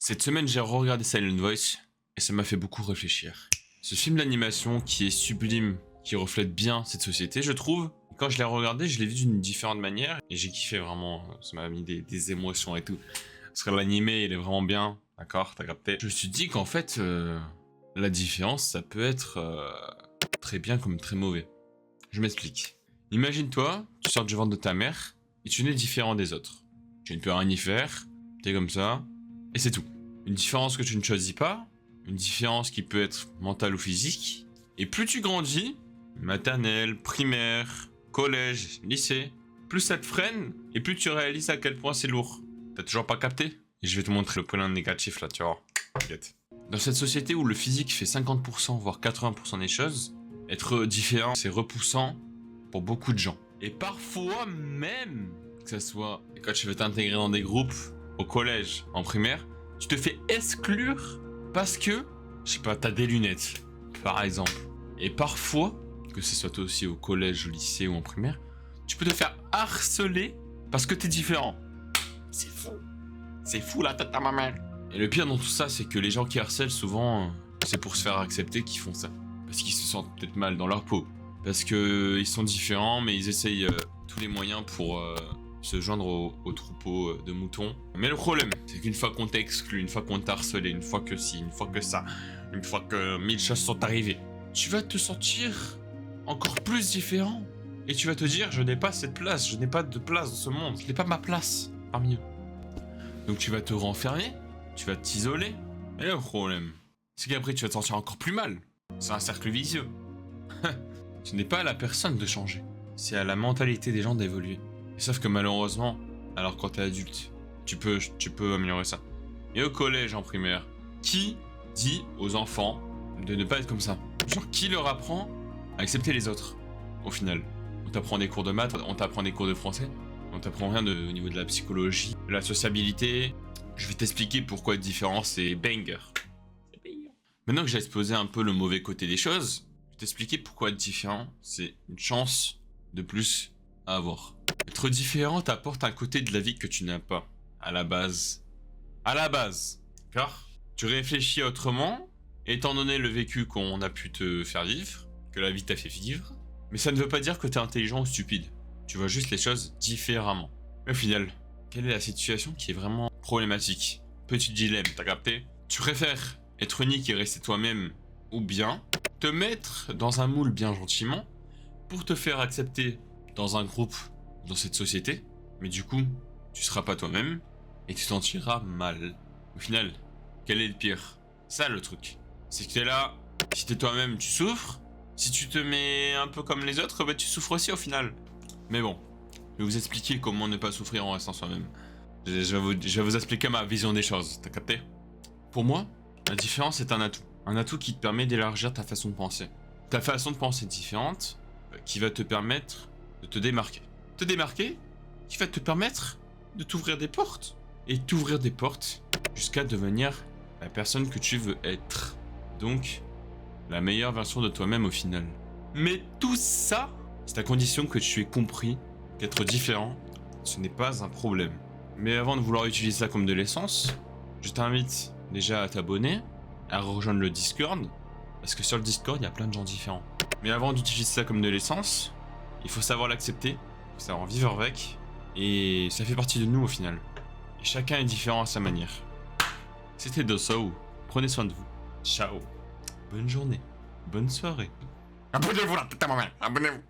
Cette semaine, j'ai re-regardé Silent Voice et ça m'a fait beaucoup réfléchir. Ce film d'animation qui est sublime, qui reflète bien cette société, je trouve. Quand je l'ai regardé, je l'ai vu d'une différente manière et j'ai kiffé vraiment. Ça m'a mis des émotions et tout. Parce que l'animé, il est vraiment bien, d'accord, t'as capté. Je me suis dit qu'en fait, la différence, ça peut être très bien comme très mauvais. Je m'explique. Imagine-toi, tu sors du ventre de ta mère et tu n'es différent des autres. Tu ne peux rien y faire, t'es comme ça, et c'est tout. Une différence que tu ne choisis pas, une différence qui peut être mentale ou physique, et plus tu grandis, maternelle, primaire, collège, lycée, plus ça te freine, et plus tu réalises à quel point c'est lourd. T'as toujours pas capté? Et je vais te montrer le point négatif là, tu vois. T'inquiète. Dans cette société où le physique fait 50% voire 80% des choses, être différent c'est repoussant pour beaucoup de gens. Et parfois même, que ça soit quand tu veux t'intégrer dans des groupes, au collège, en primaire, tu te fais exclure parce que, je sais pas, t'as des lunettes, par exemple. Et parfois, que ce soit toi aussi au collège, au lycée ou en primaire, tu peux te faire harceler parce que t'es différent. C'est fou. C'est fou la tête à ma mère. Et le pire dans tout ça, c'est que les gens qui harcèlent, souvent, c'est pour se faire accepter qu'ils font ça. Parce qu'ils se sentent peut-être mal dans leur peau. Parce qu'ils sont différents, mais ils essayent tous les moyens pour se joindre au troupeau de moutons. Mais le problème, c'est qu'une fois qu'on t'a exclu, une fois qu'on t'a harcelé, une fois que ci, une fois que ça, une fois que 1000 choses sont arrivées, tu vas te sentir encore plus différent. Et tu vas te dire, je n'ai pas cette place, je n'ai pas de place dans ce monde, je n'ai pas ma place parmi eux. Donc tu vas te renfermer, tu vas t'isoler. Et le problème, c'est qu'après tu vas te sentir encore plus mal. C'est un cercle vicieux. Ce n'est pas à la personne de changer, c'est à la mentalité des gens d'évoluer. Sauf que malheureusement, alors quand t'es adulte, tu peux améliorer ça. Et au collège, en primaire, qui dit aux enfants de ne pas être comme ça? Genre, qui leur apprend à accepter les autres, au final? On t'apprend des cours de maths, on t'apprend des cours de français, on t'apprend rien au niveau de la psychologie, de la sociabilité. Je vais t'expliquer pourquoi être différent, c'est banger. Maintenant que j'ai exposé un peu le mauvais côté des choses, je vais t'expliquer pourquoi être différent, c'est une chance de plus à avoir. Être différent t'apporte un côté de la vie que tu n'as pas, à la base. À la base, car tu réfléchis autrement, étant donné le vécu qu'on a pu te faire vivre, que la vie t'a fait vivre, mais ça ne veut pas dire que t'es intelligent ou stupide. Tu vois juste les choses différemment. Mais au final, quelle est la situation qui est vraiment problématique? Petit dilemme, t'as capté? Tu préfères être unique et rester toi-même, ou bien te mettre dans un moule bien gentiment pour te faire accepter dans un groupe, dans cette société, mais du coup, tu seras pas toi-même et tu t'en tireras mal. Au final, quel est le pire? Ça le truc. C'est que t'es là, si t'es toi-même, tu souffres. Si tu te mets un peu comme les autres, bah tu souffres aussi au final. Mais bon, je vais vous expliquer comment ne pas souffrir en restant soi-même. Je vais vous expliquer ma vision des choses, t'as capté? Pour moi, la différence est un atout. Un atout qui te permet d'élargir ta façon de penser. Ta façon de penser différente, qui va te permettre de te démarquer. Te démarquer, qui va te permettre de t'ouvrir des portes. Et t'ouvrir des portes jusqu'à devenir la personne que tu veux être. Donc, la meilleure version de toi-même au final. Mais tout ça, c'est à condition que tu aies compris qu'être différent, ce n'est pas un problème. Mais avant de vouloir utiliser ça comme de l'essence, je t'invite déjà à t'abonner, à rejoindre le Discord, parce que sur le Discord, il y a plein de gens différents. Mais avant d'utiliser ça comme de l'essence, il faut savoir l'accepter, il faut savoir vivre avec, et ça fait partie de nous au final. Et chacun est différent à sa manière. C'était Dosou, prenez soin de vous. Ciao. Bonne journée, bonne soirée. Abonnez-vous la tête à ma main, abonnez-vous.